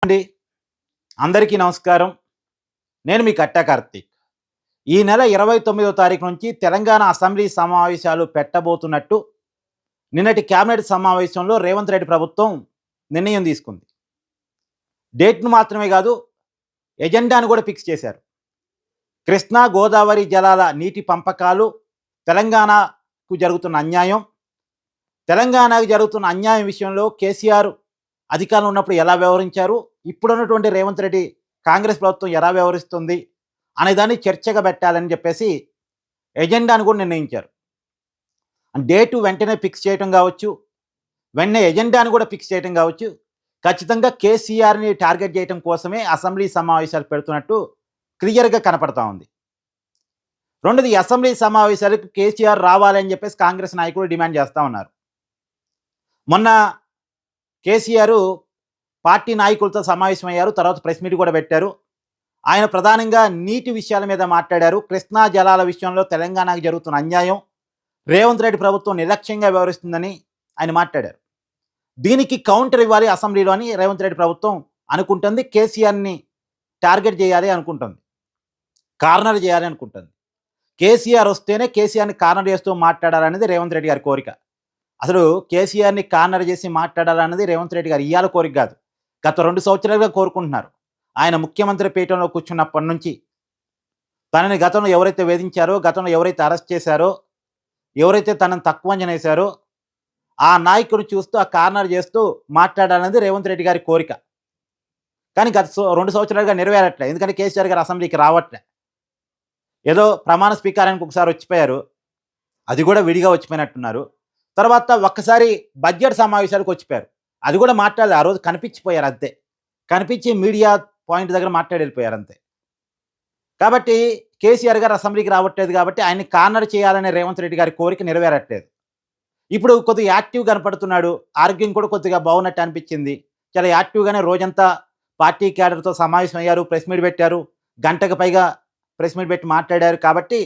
అండి అందరికీ నమస్కారం. నేను మీ కట్టా కార్తీక్. ఈ నెల 29వ తారీఖు నుంచి తెలంగాణ అసెంబ్లీ సమావేశాలు పెట్టబోతున్నట్టు నిన్నటి కేబినెట్ సమావేశంలో రేవంత్ రెడ్డి ప్రభుత్వం నిర్ణయం తీసుకుంది. డేట్‌ను మాత్రమే కాదు, ఎజెండాను కూడా ఫిక్స్ చేశారు. కృష్ణా, గోదావరి జలాల నీటి పంపకాలు, తెలంగాణకు జరుగుతున్న అన్యాయం, తెలంగాణకు జరుగుతున్న అన్యాయం విషయంలో కేసీఆర్ అధికారంలో ఉన్నప్పుడు ఎలా వ్యవహరించారు, ఇప్పుడున్నటువంటి రేవంత్ రెడ్డి కాంగ్రెస్ ప్రభుత్వం ఎలా వ్యవహరిస్తుంది అనేదాన్ని చర్చగా పెట్టాలని చెప్పేసి ఎజెండాను కూడా నిర్ణయించారు. డేటు వెంటనే ఫిక్స్ చేయటం కావచ్చు, వెంటనే ఎజెండాను కూడా ఫిక్స్ చేయటం కావచ్చు, ఖచ్చితంగా కేసీఆర్ని టార్గెట్ చేయడం కోసమే అసెంబ్లీ సమావేశాలు పెడుతున్నట్టు క్లియర్గా కనపడతా ఉంది. రెండోది, అసెంబ్లీ సమావేశాలకు కేసీఆర్ రావాలని చెప్పేసి కాంగ్రెస్ నాయకులు డిమాండ్ చేస్తూ ఉన్నారు. మొన్న కేసీఆర్ పార్టీ నాయకులతో సమావేశమయ్యారు, తర్వాత ప్రెస్ మీట్ కూడా పెట్టారు. ఆయన ప్రధానంగా నీటి విషయాల మీద మాట్లాడారు. కృష్ణా జలాల విషయంలో తెలంగాణకు జరుగుతున్న అన్యాయం, రేవంత్ రెడ్డి ప్రభుత్వం నిర్లక్ష్యంగా వ్యవహరిస్తుందని ఆయన మాట్లాడారు. దీనికి కౌంటర్ ఇవ్వాలి అసెంబ్లీలో అని రేవంత్ రెడ్డి ప్రభుత్వం అనుకుంటుంది. కేసీఆర్ని టార్గెట్ చేయాలి అనుకుంటుంది, కార్నర్ చేయాలి అనుకుంటుంది. కేసీఆర్ వస్తేనే కేసీఆర్ని కార్నర్ చేస్తూ మాట్లాడాలనేది రేవంత్ రెడ్డి గారి కోరిక. అసలు కేసీఆర్ని కార్నర్ చేసి మాట్లాడాలన్నది రేవంత్ రెడ్డి గారు ఇయ్యాల కోరిక కాదు, గత 2 సంవత్సరాలుగా కోరుకుంటున్నారు. ఆయన ముఖ్యమంత్రి పీఠంలో కూర్చున్నప్పటి నుంచి తనని గతంలో ఎవరైతే వేధించారో, గతంలో ఎవరైతే అరెస్ట్ చేశారో, ఎవరైతే తనని తక్కువ అంచనా వేశారో ఆ నాయకుడిని చూస్తూ ఆ కార్నర్ చేస్తూ మాట్లాడాలనేది రేవంత్ రెడ్డి గారి కోరిక. కానీ గత 2 సంవత్సరాలుగా నెరవేరట్లే. ఎందుకంటే కేసీఆర్ గారు అసెంబ్లీకి రావట్లే. ఏదో ప్రమాణ స్వీకారానికి ఒకసారి వచ్చిపోయారు, అది కూడా విడిగా వచ్చిపోయినట్టున్నారు. తర్వాత ఒక్కసారి బడ్జెట్ సమావేశాలకు వచ్చిపోయారు, అది కూడా మాట్లాడలేదు. ఆ రోజు కనిపించిపోయారు అంతే, కనిపించి మీడియా పాయింట్ దగ్గర మాట్లాడి వెళ్ళిపోయారు అంతే. కాబట్టి కేసీఆర్ గారు అసెంబ్లీకి రావట్లేదు కాబట్టి ఆయన్ని కార్నర్ చేయాలనే రేవంత్ రెడ్డి గారి కోరిక నెరవేరట్లేదు. ఇప్పుడు కొద్దిగా యాక్టివ్ కనపడుతున్నాడు, ఆరోగ్యం కూడా కొద్దిగా బాగున్నట్టు అనిపించింది. చాలా యాక్టివ్గానే రోజంతా పార్టీ క్యాడర్తో సమావేశం అయ్యారు, ప్రెస్ మీట్ పెట్టారు, గంటకు పైగా ప్రెస్ మీట్ పెట్టి మాట్లాడారు. కాబట్టి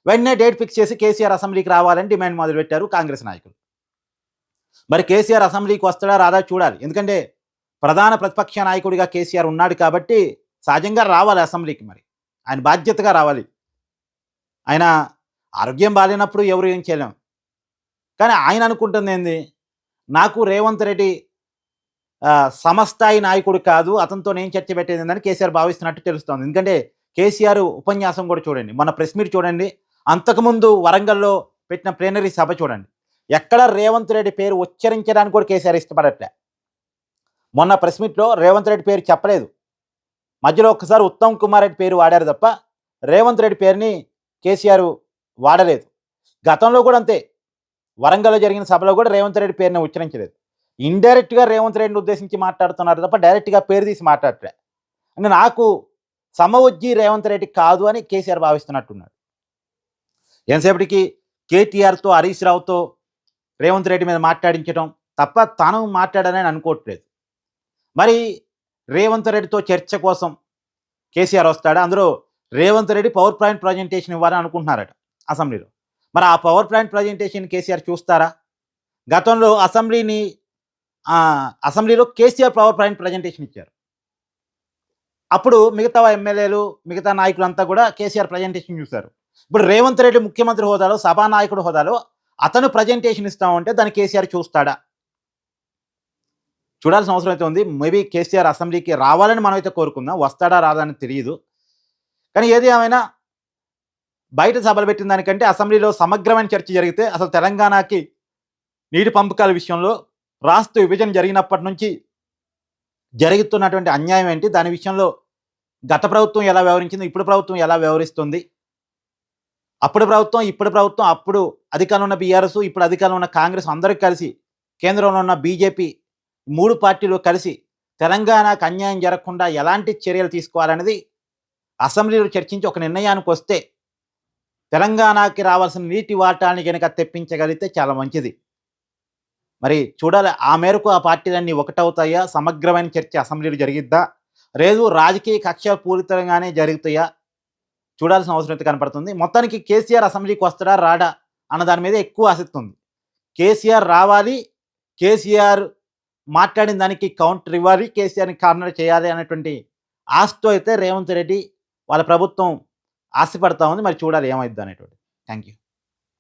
వెంటనే డేట్ ఫిక్స్ చేసి కేసీఆర్ అసెంబ్లీకి రావాలని డిమాండ్ మొదలుపెట్టారు కాంగ్రెస్ నాయకులు. మరి కేసీఆర్ అసెంబ్లీకి వస్తాడా రాదా చూడాలి. ఎందుకంటే ప్రధాన ప్రతిపక్ష నాయకుడిగా కేసీఆర్ ఉన్నాడు కాబట్టి సహజంగా రావాలి అసెంబ్లీకి. మరి ఆయన బాధ్యతగా రావాలి. ఆయన ఆరోగ్యం బాగాలేనప్పుడు ఎవరు ఏం చేయలేం. కానీ ఆయన అనుకుంటుంది ఏంది, నాకు రేవంత్ రెడ్డి సమస్థాయి నాయకుడు కాదు, అతనితో నేను చర్చ పెట్టేది ఏందని కేసీఆర్ భావిస్తున్నట్టు తెలుస్తోంది. ఎందుకంటే కేసీఆర్ ఉపన్యాసం కూడా చూడండి, మన ప్రెస్ మీట్ చూడండి, అంతకుముందు వరంగల్లో పెట్టిన ప్లేనరీ సభ చూడండి, ఎక్కడ రేవంత్ రెడ్డి పేరు ఉచ్చరించడానికి కూడా కేసీఆర్ ఇష్టపడట్లే. మొన్న ప్రెస్ మీట్లో రేవంత్ రెడ్డి పేరు చెప్పలేదు, మధ్యలో ఒక్కసారి ఉత్తమ్ కుమార్ రెడ్డి పేరు వాడారు తప్ప రేవంత్ రెడ్డి పేరుని కేసీఆర్ వాడలేదు. గతంలో కూడా అంతే, వరంగల్లో జరిగిన సభలో కూడా రేవంత్ రెడ్డి పేరుని ఉచ్చరించలేదు. ఇండైరెక్ట్గా రేవంత్ రెడ్డిని ఉద్దేశించి మాట్లాడుతున్నారు తప్ప డైరెక్ట్గా పేరు తీసి మాట్లాడట్లే. అంటే నాకు సమవుజ్జి రేవంత్ రెడ్డి కాదు అని కేసీఆర్ భావిస్తున్నట్టున్నాడు. ఎంతసేపటికి కేటీఆర్తో, హరీష్ రావుతో రేవంత్ రెడ్డి మీద మాట్లాడించడం తప్ప తాను మాట్లాడాలని అనుకోవట్లేదు. మరి రేవంత్ రెడ్డితో చర్చ కోసం కేసీఆర్ వస్తాడా? అందులో Revanth Reddy power point presentation ఇవ్వాలని అనుకుంటున్నారట అసెంబ్లీలో. మరి ఆ పవర్ పాయింట్ ప్రజెంటేషన్ కేసీఆర్ చూస్తారా? గతంలో అసెంబ్లీలో కేసీఆర్ పవర్ పాయింట్ ప్రజెంటేషన్ ఇచ్చారు. అప్పుడు మిగతా ఎమ్మెల్యేలు, మిగతా నాయకులంతా కూడా కేసీఆర్ ప్రజెంటేషన్ చూశారు. ఇప్పుడు రేవంత్ రెడ్డి ముఖ్యమంత్రి హోదాలో, సభానాయకుడు హోదాలో అతను ప్రజెంటేషన్ ఇస్తామంటే దాన్ని కేసీఆర్ చూస్తాడా? చూడాల్సిన అవసరం అయితే ఉంది. మేబీ కేసీఆర్ అసెంబ్లీకి రావాలని మనమైతే కోరుకుందాం, వస్తాడా రాదా అని తెలియదు. కానీ ఏది ఏమైనా బయట సభలు పెట్టిన దానికంటే అసెంబ్లీలో సమగ్రమైన చర్చ జరిగితే అసలు తెలంగాణకి నీటి పంపకాల విషయంలో రాష్ట్ర విభజన జరిగినప్పటి నుంచి జరుగుతున్నటువంటి అన్యాయం ఏంటి, దాని విషయంలో గత ప్రభుత్వం ఎలా వ్యవహరించింది, ఇప్పుడు ప్రభుత్వం ఎలా వ్యవహరిస్తుంది, అప్పుడు ప్రభుత్వం, ఇప్పుడు ప్రభుత్వం, అప్పుడు అధికారంలో ఉన్న బీఆర్ఎస్, ఇప్పుడు అధికారంలో ఉన్న కాంగ్రెస్ అందరూ కలిసి, కేంద్రంలో ఉన్న బీజేపీ, 3 పార్టీలు కలిసి తెలంగాణకు అన్యాయం జరగకుండా ఎలాంటి చర్యలు తీసుకోవాలనేది అసెంబ్లీలో చర్చించి ఒక నిర్ణయానికి వస్తే తెలంగాణకి రావాల్సిన నీటి వాటాన్ని కనుక తెప్పించగలిగితే చాలా మంచిది. మరి చూడాలి, ఆ మేరకు ఆ పార్టీలన్నీ ఒకటవుతాయా, సమగ్రమైన చర్చ అసెంబ్లీలో జరిగిద్దా, లేదు రాజకీయ కక్ష పూరితంగానే జరుగుతాయా, చూడాల్సిన అవసరం అయితే కనపడుతుంది. మొత్తానికి కేసీఆర్ అసెంబ్లీకి వస్తాడా రాడా అన్న దాని మీద ఎక్కువ ఆసక్తి ఉంది. కేసీఆర్ రావాలి, కేసీఆర్ మాట్లాడిన దానికి కౌంటర్ ఇవ్వాలి, కేసీఆర్‌ని కార్నర్ చేయాలి అనేటువంటి ఆశతో అయితే రేవంత్ రెడ్డి వాళ్ళ ప్రభుత్వం ఆశపడతా ఉంది. మరి చూడాలి ఏమైద్దో అనేటువంటిది. Thank you.